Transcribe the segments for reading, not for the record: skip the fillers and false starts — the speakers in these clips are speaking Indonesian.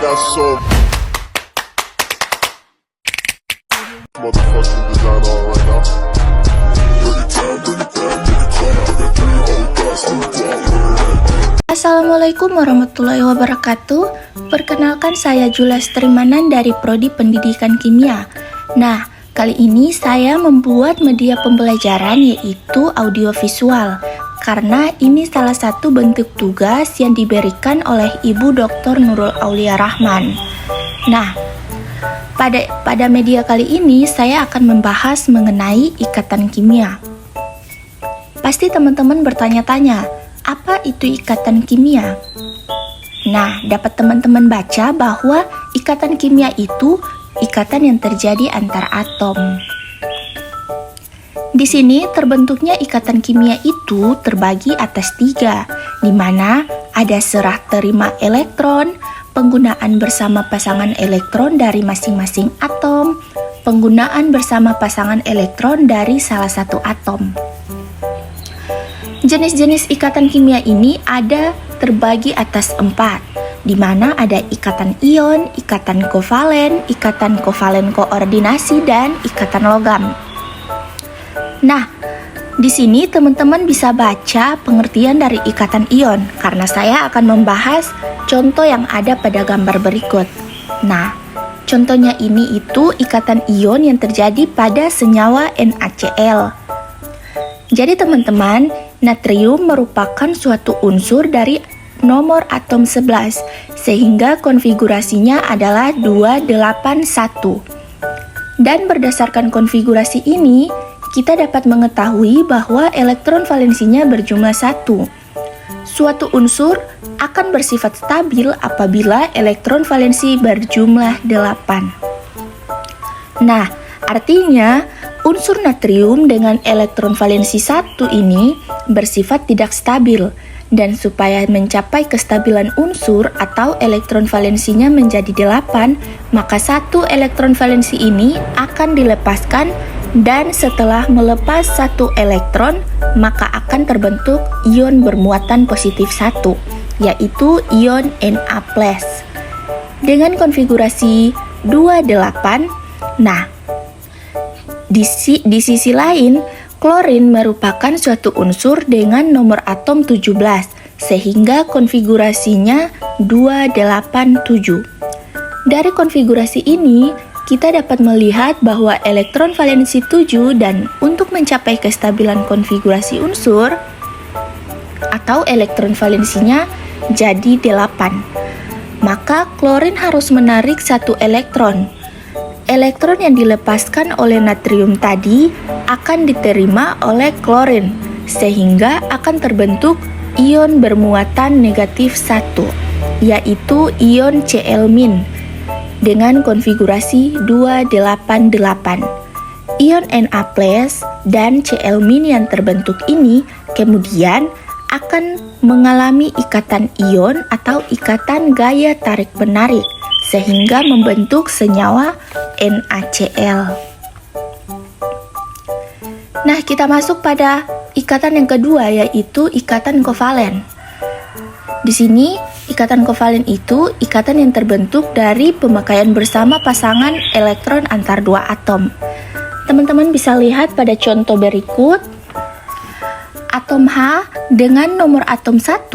got some motherfucking design on right now. Assalamualaikum warahmatullahi wabarakatuh. Perkenalkan, saya Jules Trimanan dari Prodi Pendidikan Kimia. Nah, kali ini saya membuat media pembelajaran yaitu audiovisual, karena ini salah satu bentuk tugas yang diberikan oleh Ibu Dr. Nurul Aulia Rahman. Nah, pada media kali ini saya akan membahas mengenai ikatan kimia. Pasti teman-teman bertanya-tanya, apa itu ikatan kimia? Nah, dapat teman-teman baca bahwa ikatan kimia itu ikatan yang terjadi antar atom. Di sini terbentuknya ikatan kimia itu terbagi atas 3, di mana ada serah terima elektron, penggunaan bersama pasangan elektron dari masing-masing atom, penggunaan bersama pasangan elektron dari salah satu atom. Jenis-jenis ikatan kimia ini ada terbagi atas 4, di mana ada ikatan ion, ikatan kovalen koordinasi, dan ikatan logam. Nah, di sini teman-teman bisa baca pengertian dari ikatan ion, karena saya akan membahas contoh yang ada pada gambar berikut. Nah, contohnya ini itu ikatan ion yang terjadi pada senyawa NaCl. Jadi teman-teman, natrium merupakan suatu unsur dari nomor atom 11, sehingga konfigurasinya adalah 281. Dan berdasarkan konfigurasi ini, kita dapat mengetahui bahwa elektron valensinya berjumlah 1. Suatu unsur akan bersifat stabil apabila elektron valensi berjumlah 8. Nah, artinya unsur natrium dengan elektron valensi 1 ini bersifat tidak stabil, dan supaya mencapai kestabilan unsur atau elektron valensinya menjadi 8, maka 1 elektron valensi ini akan dilepaskan, dan setelah melepas 1 elektron, maka akan terbentuk ion bermuatan positif 1, yaitu ion Na+. Dengan konfigurasi 28, nah, di sisi lain, klorin merupakan suatu unsur dengan nomor atom 17, sehingga konfigurasinya 287. Dari konfigurasi ini, kita dapat melihat bahwa elektron valensi 7, dan untuk mencapai kestabilan konfigurasi unsur, atau elektron valensinya jadi 8, maka klorin harus menarik 1 elektron. Elektron yang dilepaskan oleh natrium tadi akan diterima oleh klorin, sehingga akan terbentuk ion bermuatan negatif 1, yaitu ion Cl- dengan konfigurasi 288. Ion Na+ dan Cl- yang terbentuk ini kemudian akan mengalami ikatan ion atau ikatan gaya tarik-menarik, sehingga membentuk senyawa NaCl. Nah, kita masuk pada ikatan yang kedua, yaitu ikatan kovalen. Di sini, ikatan kovalen itu ikatan yang terbentuk dari pemakaian bersama pasangan elektron antar 2 atom. Teman-teman bisa lihat pada contoh berikut. Atom H dengan nomor atom 1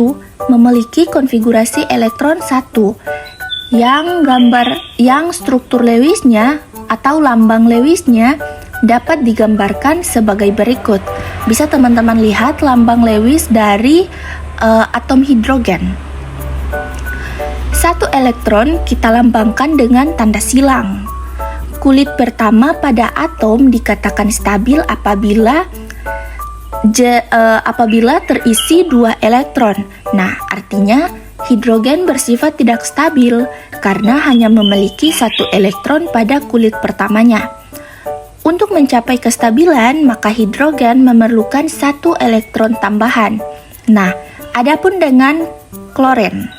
memiliki konfigurasi elektron 1, yang struktur Lewisnya atau lambang Lewisnya dapat digambarkan sebagai berikut. Bisa teman-teman lihat lambang Lewis dari atom hidrogen. 1 elektron kita lambangkan dengan tanda silang. Kulit pertama pada atom dikatakan stabil apabila terisi 2 elektron. Nah, artinya hidrogen bersifat tidak stabil karena hanya memiliki 1 elektron pada kulit pertamanya. Untuk mencapai kestabilan, maka hidrogen memerlukan 1 elektron tambahan. Nah, adapun dengan klorin,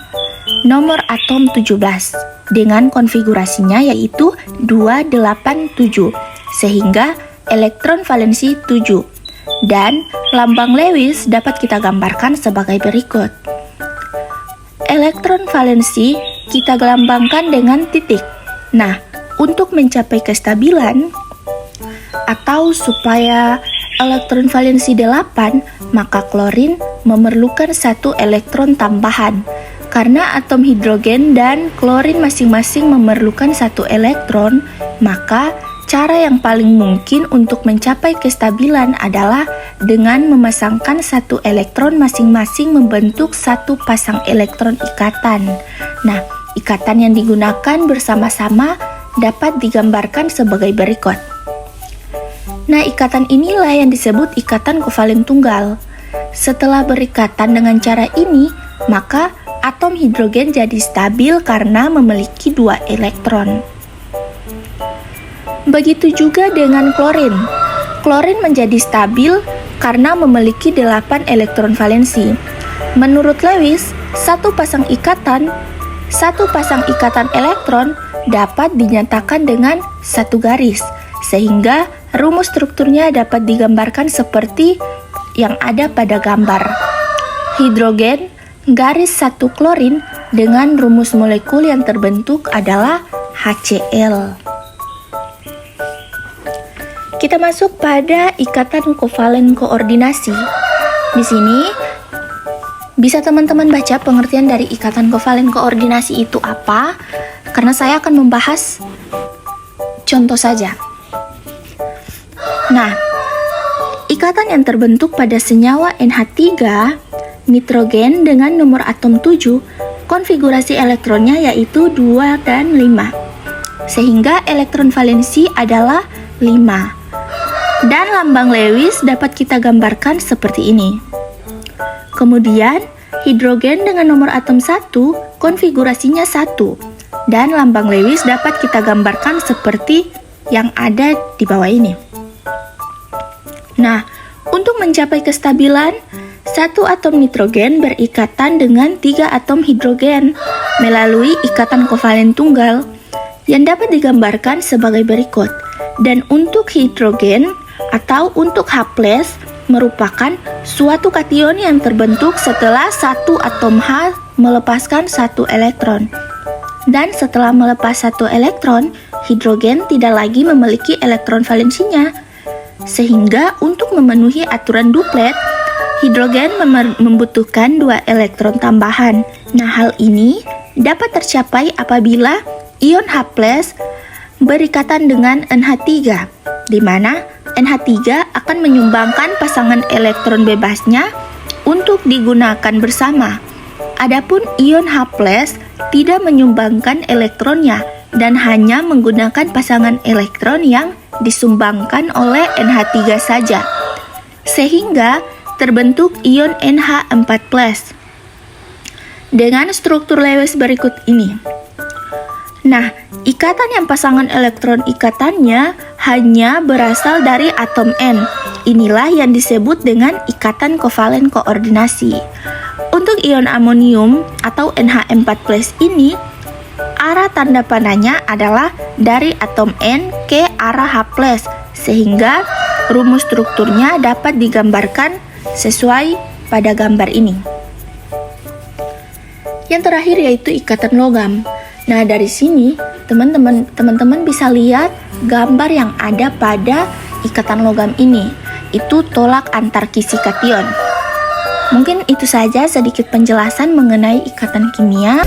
nomor atom 17, dengan konfigurasinya yaitu 287, sehingga elektron valensi 7. Dan lambang Lewis dapat kita gambarkan sebagai berikut. Elektron valensi kita lambangkan dengan titik. Nah, untuk mencapai kestabilan atau supaya elektron valensi 8, maka klorin memerlukan 1 elektron tambahan. Karena atom hidrogen dan klorin masing-masing memerlukan 1 elektron, maka cara yang paling mungkin untuk mencapai kestabilan adalah dengan memasangkan 1 elektron masing-masing membentuk 1 pasang elektron ikatan. Nah, ikatan yang digunakan bersama-sama dapat digambarkan sebagai berikut. Nah, ikatan inilah yang disebut ikatan kovalen tunggal. Setelah berikatan dengan cara ini, maka atom hidrogen jadi stabil karena memiliki 2 elektron. Begitu juga dengan klorin. Klorin menjadi stabil karena memiliki 8 elektron valensi. Menurut Lewis, satu pasang ikatan elektron dapat dinyatakan dengan 1 garis, sehingga rumus strukturnya dapat digambarkan seperti yang ada pada gambar. Hidrogen garis 1 klorin dengan rumus molekul yang terbentuk adalah HCl. Kita masuk pada ikatan kovalen koordinasi. Di sini bisa teman-teman baca pengertian dari ikatan kovalen koordinasi itu apa, karena saya akan membahas contoh saja. Nah, ikatan yang terbentuk pada senyawa NH3 nitrogen dengan nomor atom 7, konfigurasi elektronnya yaitu 2 dan 5. Sehingga elektron valensi adalah 5. Dan lambang Lewis dapat kita gambarkan seperti ini. Kemudian, hidrogen dengan nomor atom 1, konfigurasinya 1. Dan lambang Lewis dapat kita gambarkan seperti yang ada di bawah ini. Nah, untuk mencapai kestabilan, 1 atom nitrogen berikatan dengan 3 atom hidrogen melalui ikatan kovalen tunggal yang dapat digambarkan sebagai berikut. Dan untuk hidrogen atau untuk H+ merupakan suatu kation yang terbentuk setelah 1 atom H melepaskan 1 elektron. Dan setelah melepas 1 elektron, hidrogen tidak lagi memiliki elektron valensinya. Sehingga untuk memenuhi aturan duplet, hidrogen membutuhkan 2 elektron tambahan. Nah, hal ini dapat tercapai apabila ion H+ berikatan dengan NH3, di mana NH3 akan menyumbangkan pasangan elektron bebasnya untuk digunakan bersama. Adapun ion H+ tidak menyumbangkan elektronnya dan hanya menggunakan pasangan elektron yang disumbangkan oleh NH3 saja. Sehingga terbentuk ion NH4+ dengan struktur Lewis berikut ini. Nah, ikatan yang pasangan elektron ikatannya hanya berasal dari atom N. Inilah yang disebut dengan ikatan kovalen koordinasi. Untuk ion amonium atau NH4+ ini, arah tanda panahnya adalah dari atom N ke arah H+, sehingga rumus strukturnya dapat digambarkan sesuai pada gambar ini. Yang terakhir yaitu ikatan logam. Nah, dari sini teman-teman bisa lihat gambar yang ada pada ikatan logam ini. Itu tolak antar kisi kation. Mungkin itu saja sedikit penjelasan mengenai ikatan kimia.